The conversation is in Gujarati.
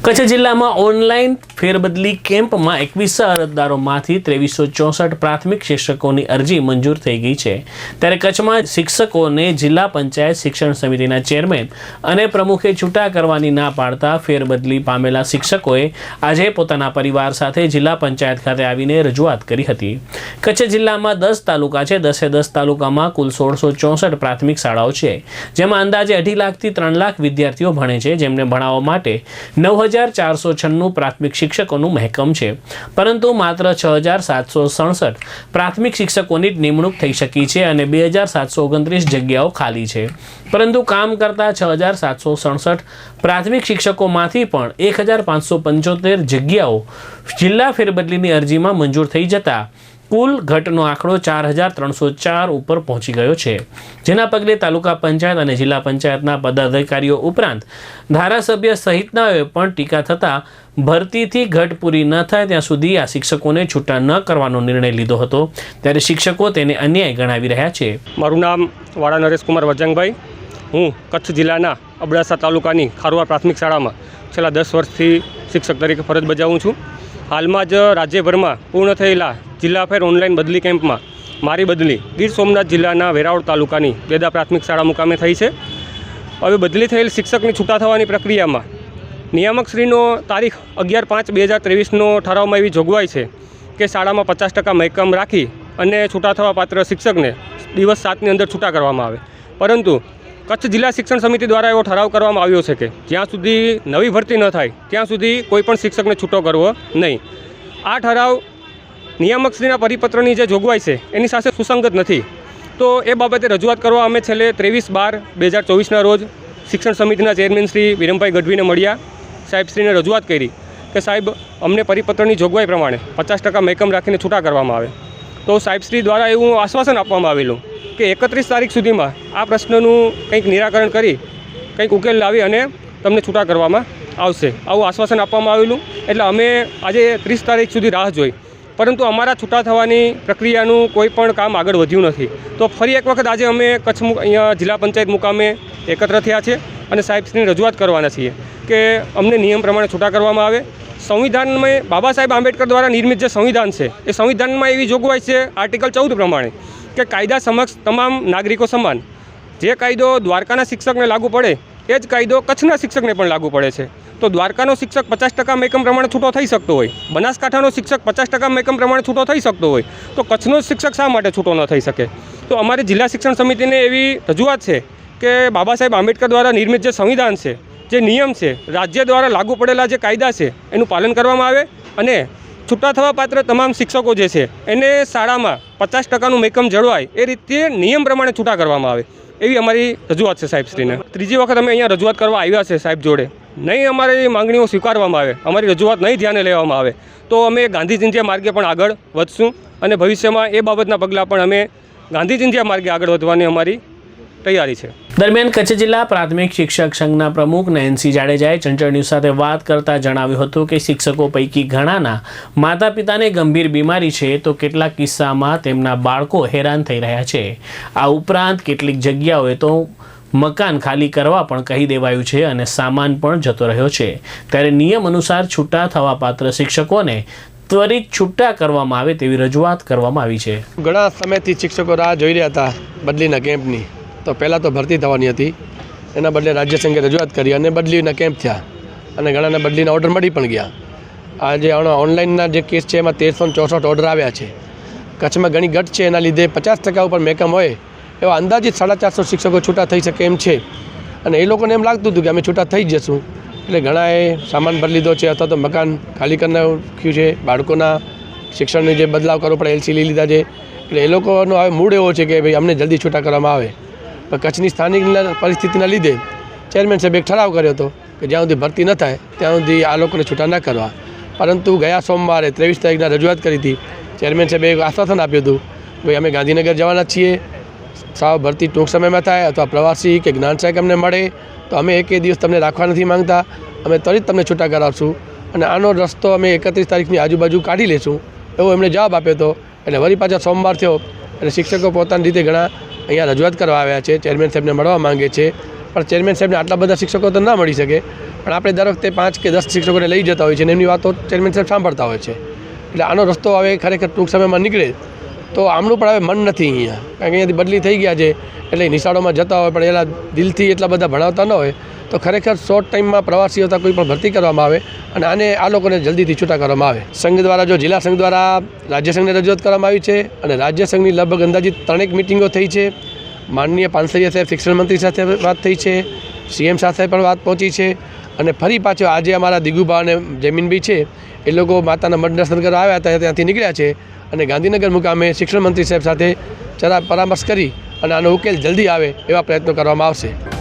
કચ્છ જિલ્લામાં ઓનલાઈન ફેરબદલી કેમ્પમાં 21 અરજદારોમાંથી 2364 પ્રાથમિક શિક્ષકોની અરજી મંજૂર થઈ ગઈ છે। ત્યારે કચ્છમાં શિક્ષકોને જિલ્લા પંચાયત શિક્ષણ સમિતિના ચેરમેન અને પ્રમુખે છૂટા કરવાની ના પાડતા ફેરબદલી પામેલા શિક્ષકોએ આજે પોતાના પરિવાર સાથે જિલ્લા પંચાયત ખાતે આવીને રજૂઆત કરી હતી। કચ્છ જિલ્લામાં 10 તાલુકા છે। 10 તાલુકામાં કુલ 1664 પ્રાથમિક શાળાઓ છે, જેમાં અંદાજે 2.5 લાખથી 3 લાખ વિદ્યાર્થીઓ ભણે છે, જેમને ભણાવવા માટે 9496 પ્રાથમિક શિક્ષકોનું મહેકમ છે, પરંતુ માત્ર 6767 પ્રાથમિક શિક્ષકોની નિમણૂક થઈ શકી છે અને 2729 જગ્યાઓ ખાલી છે। પરંતુ કામ કરતા 6767 પ્રાથમિક શિક્ષકોમાંથી પણ 1575 જગ્યાઓ જિલ્લા ફેરબદલીની અરજીમાં મંજૂર થઈ જતા કુલ ઘટનો આંકડો 4304 ઉપર પહોંચી ગયો છે, જેના પગલે તાલુકા પંચાયત અને જિલ્લા પંચાયતના પદાધિકારીઓ ઉપરાંત ધારાસભ્ય સહિતનાઓએ પણ ટીકા થતાં ભરતીથી ઘટ પૂરી ન થાય ત્યાં સુધી આ શિક્ષકોને છૂટા ન કરવાનો નિર્ણય લીધો હતો। ત્યારે શિક્ષકો તેને અન્યાય ગણાવી રહ્યા છે। મારું નામ વાળા નરેશકુમાર વજંગભાઈ, હું કચ્છ જિલ્લાના અબડાસા તાલુકાની ખારવા પ્રાથમિક શાળામાં છેલ્લા 10 વર્ષથી શિક્ષક તરીકે ફરજ બજાવું છું। હાલમાં જ રાજ્યભરમાં પૂર્ણ થયેલા જિલ્લા ફેર ઓનલાઈન બદલી કેમ્પમાં મારી બદલી ગીર સોમનાથ જિલ્લાના વેરાવળ તાલુકાની બેદા પ્રાથમિક શાળા મુકામે થઈ છે। હવે બદલી થયેલ શિક્ષકની છૂટા થવાની પ્રક્રિયામાં નિયામકશ્રીનો તારીખ 11/5/2023નો ઠરાવમાં એવી જોગવાઈ છે કે શાળામાં 50% મહેકમ રાખી અને છૂટા થવા પાત્ર શિક્ષકને દિવસ 7ની અંદર છૂટા કરવામાં આવે, પરંતુ કચ્છ જિલ્લા શિક્ષણ સમિતિ દ્વારા એવો ઠરાવ કરવામાં આવ્યો છે કે જ્યાં સુધી નવી ભરતી ન થાય ત્યાં સુધી કોઈ પણ શિક્ષકને છૂટો કરવો નહીં। આ ઠરાવ નિયામકશ્રીના પરિપત્રની જે જોગવાઈ છે એની સાથે સુસંગત નથી, તો એ બાબતે રજૂઆત કરવા અમે છેલ્લે 23/12/2024ના રોજ શિક્ષણ સમિતિના ચેરમેન શ્રી વિરમભાઈ ગઢવીને મળ્યા। સાહેબશ્રીને રજૂઆત કરી કે સાહેબ, અમને પરિપત્રની જોગવાઈ પ્રમાણે 50% મહેકમ રાખીને છૂટા કરવામાં આવે। તો સાહેબશ્રી દ્વારા એવું આશ્વાસન આપવામાં આવેલું કે 31 તારીખ સુધીમાં આ પ્રશ્નનું કંઈક નિરાકરણ કરી કંઈક ઉકેલ લાવી અને તમને છૂટા કરવામાં આવશે, આવું આશ્વાસન આપવામાં આવેલું। એટલે અમે આજે 30 તારીખ સુધી રાહ જોઈ, પરંતુ અમારા છૂટા થવાની પ્રક્રિયાનું કોઈ પણ કામ આગળ વધ્યું નથી। તો ફરી એક વખત આજે અમે કચ્છ અહીંયા જિલ્લા પંચાયત મુકામે એકત્ર થયા છે અને સાહેબશ્રીની રજૂઆત કરવાના છીએ કે અમને નિયમ પ્રમાણે છૂટા કરવામાં આવે। સંવિધાનમાં બાબા સાહેબ આંબેડકર દ્વારા નિર્મિત જે સંવિધાન છે એ સંવિધાનમાં એવી જોગવાઈ છે આર્ટિકલ 14 પ્રમાણે કે કાયદા સમક્ષ તમામ નાગરિકો સમાન। જે કાયદો દ્વારકાના શિક્ષકને લાગુ પડે એ જ કાયદો કચ્છના શિક્ષકને પણ લાગુ પડે છે। તો દ્વારકાનો શિક્ષક 50% મહેકમ પ્રમાણે છૂટો થઈ શકતો હોય, બનાસકાંઠાનો શિક્ષક 50% મહેકમ પ્રમાણે છૂટો થઈ શકતો હોય, તો કચ્છનો શિક્ષક શા માટે છૂટો ન થઈ શકે? તો અમારી જિલ્લા શિક્ષણ સમિતિને એવી રજૂઆત છે કે બાબા સાહેબ આંબેડકર દ્વારા નિર્મિત જે સંવિધાન છે, જે નિયમ છે, રાજ્ય દ્વારા લાગુ પડેલા જે કાયદા છે એનું પાલન કરવામાં આવે અને છૂટા થવા પાત્ર તમામ શિક્ષકો જે છે એને શાળામાં 50%નું મહેકમ જળવાય એ રીતે નિયમ પ્રમાણે છૂટા કરવામાં આવે, એવી અમારી રજૂઆત છે સાહેબશ્રીને। ત્રીજી વખત અમે અહીંયા રજૂઆત કરવા આવ્યા છે સાહેબ જોડે। નહીં અમારી માંગણીઓ સ્વીકારવામાં આવે, અમારી રજૂઆત નહીં ધ્યાને લેવામાં આવે તો અમે ગાંધી ચિંધ્યા માર્ગે પણ આગળ વધશું અને ભવિષ્યમાં એ બાબતના પગલાં પણ અમે ગાંધી ચિંધ્યા માર્ગે આગળ વધવાની અમારી તૈયારી છે। દરમિયાન કચ્છ જિલ્લા પ્રાથમિક શિક્ષક સંઘના પ્રમુખ નેન્સી જાડેજાએ ચંચળ ન્યૂઝ સાથે વાત કરતા જણાવ્યું હતું કે શિક્ષકો પૈકી ઘણાના માતા પિતાને ગંભીર બીમારી છે, તો કેટલાક કિસ્સામાં તેમના બાળકો હેરાન થઈ રહ્યા છે। આ ઉપરાંત કેટલીક જગ્યાઓએ તો મકાન ખાલી કરવા પણ કહી દેવાયું છે અને સામાન પણ જતો રહ્યો છે। ત્યારે નિયમ અનુસાર છૂટા થવા પાત્ર શિક્ષકોને ત્વરિત છૂટા કરવામાં આવે તેવી રજૂઆત કરવામાં આવી છે। ઘણા સમયથી શિક્ષકો રાહ જોઈ રહ્યા હતા બદલીના કેમ્પની। તો પહેલાં તો ભરતી થવાની હતી, એના બદલે રાજ્ય સંઘે રજૂઆત કરી અને બદલીના કેમ્પ થયા અને ઘણાને બદલીના ઓર્ડર મળી પણ ગયા। આજે ઓનલાઈનના જે કેસ છે એમાં 1364 ઓર્ડર આવ્યા છે। કચ્છમાં ઘણી ઘટ છે, એના લીધે 50% ઉપર મહેકમ હોય એવા અંદાજિત 450 શિક્ષકો છૂટા થઈ શકે એમ છે અને એ લોકોને એમ લાગતું હતું કે અમે છૂટા થઈ જશું, એટલે ઘણાએ સામાન ભરી લીધો છે અથવા તો મકાન ખાલી કરી નાખ્યું છે। બાળકોના શિક્ષણને જે બદલાવ કરવો પડે એલસી લઈ લીધા છે, એટલે એ લોકોનો હવે મૂડ એવો છે કે ભાઈ અમને જલ્દી છૂટા કરવામાં આવે। પણ કચ્છની સ્થાનિક પરિસ્થિતિના લીધે ચેરમેન સાહેબે એક ઠરાવ કર્યો હતો કે જ્યાં સુધી ભરતી ન થાય ત્યાં સુધી આ લોકોને છૂટા ન કરવા, પરંતુ ગયા સોમવારે 23 તારીખના રજૂઆત કરી હતી। ચેરમેન સાહેબે એક આશ્વાસન આપ્યું હતું ભાઈ અમે ગાંધીનગર જવાના છીએ, સાવ ભરતી ટૂંક સમયમાં થાય અથવા પ્રવાસી કે જ્ઞાન સહાયક અમને મળે તો અમે એકે દિવસ તમને રાખવા નથી માંગતા, અમે ત્વરિત તમને છૂટા કરાવશું અને આનો રસ્તો અમે 31 તારીખની આજુબાજુ કાઢી લઈશું, એવો એમણે જવાબ આપ્યો હતો। એટલે વળી પાછા સોમવાર થયો એટલે શિક્ષકો પોતાની રીતે ઘણા અહીંયા રજૂઆત કરવા આવ્યા છે, ચેરમેન સાહેબને મળવા માંગે છે પણ ચેરમેન સાહેબને આટલા બધા શિક્ષકો તો ના મળી શકે, પણ આપણે દર વખતે 5 કે 10 શિક્ષકોને લઈ જતા હોય છે અને એમની વાતો ચેરમેન સાહેબ સાંભળતા હોય છે. એટલે આનો રસ્તો હવે ખરેખર ટૂંક સમયમાં નીકળે તો આમનું પણ હવે મન નથી અહીંયા, કારણ કે અહીંયાથી બદલી થઈ ગયા છે એટલે નિશાળોમાં જતા હોય પણ એના દિલથી એટલા બધા ભણાવતા ન હોય, તો ખરેખર શોર્ટ ટાઈમમાં પ્રવાસીઓ હતા કોઈ પણ ભરતી કરવામાં આવે અને આને આ લોકોને જલ્દીથી છૂટા કરવામાં આવે. સંઘ દ્વારા જો જિલ્લા સંઘ દ્વારા રાજ્ય સંઘને રજૂઆત કરવામાં આવી છે અને રાજ્ય સંઘની લગભગ અંદાજિત 3 મિટિંગો થઈ છે. માનનીય પાનસરિયા સાહેબ શિક્ષણ મંત્રી સાથે વાત થઈ છે, CM સાથે પણ વાત પહોંચી છે અને ફરી પાછો આજે અમારા દિગુભા અને જમીનભાઈ છે એ લોકો માતાના મઢ દર્શન કરવા આવ્યા હતા, ત્યાંથી નીકળ્યા છે અને ગાંધીનગર મુકામે શિક્ષણ મંત્રી સાહેબ સાથે જરા પરામર્શ કરી અને આનો ઉકેલ જલ્દી આવે એવા પ્રયત્નો કરવામાં આવશે.